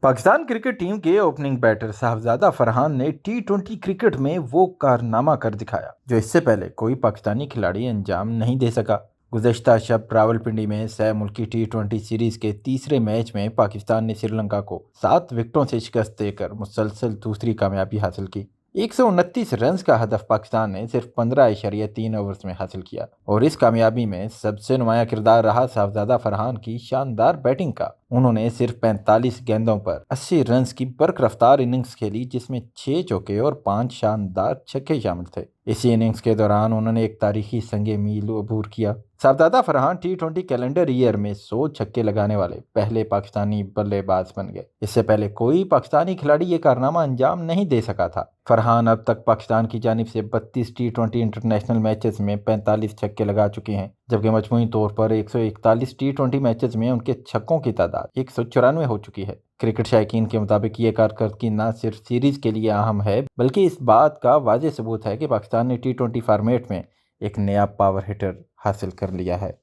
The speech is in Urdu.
پاکستان کرکٹ ٹیم کے اوپننگ بیٹر صاحبزادہ فرحان نے ٹی20 کرکٹ میں وہ کارنامہ کر دکھایا جو اس سے پہلے کوئی پاکستانی کھلاڑی انجام نہیں دے سکا۔ گزشتہ شب راولپنڈی میں سہ ملکی ٹی20 سیریز کے تیسرے میچ میں پاکستان نے سری لنکا کو 7 وکٹوں سے شکست دے کر مسلسل دوسری کامیابی حاصل کی۔ 129 رنز کا ہدف پاکستان نے صرف 15.3 اوورز میں حاصل کیا، اور اس کامیابی میں سب سے نمایاں کردار رہا صاحبزادہ فرحان کی شاندار بیٹنگ کا۔ انہوں نے صرف 45 گیندوں پر 80 رنز کی برق رفتار اننگز کھیلی، جس میں 6 چوکے اور 5 شاندار چھکے شامل تھے۔ اسی اننگز کے دوران انہوں نے ایک تاریخی سنگ میل عبور کیا۔ صاحبزادہ فرحان ٹی20 کیلنڈر ایئر میں 100 چھکے لگانے والے پہلے پاکستانی بلے باز بن گئے۔ اس سے پہلے کوئی پاکستانی کھلاڑی یہ کارنامہ انجام نہیں دے سکا تھا۔ فرحان اب تک پاکستان کی جانب سے 32 ٹی20 انٹرنیشنل میچز میں 45 چھکے لگا چکے ہیں، جبکہ مجموعی طور پر 141 ٹی20 میچز میں ان کے چھکوں کی تعداد 194 ہو چکی ہے۔ کرکٹ شائقین کے مطابق یہ کارکردگی نہ صرف سیریز کے لیے اہم ہے، بلکہ اس بات کا واضح ثبوت ہے کہ پاکستان نے ٹی20 فارمیٹ میں ایک نیا پاور ہٹر حاصل کر لیا ہے۔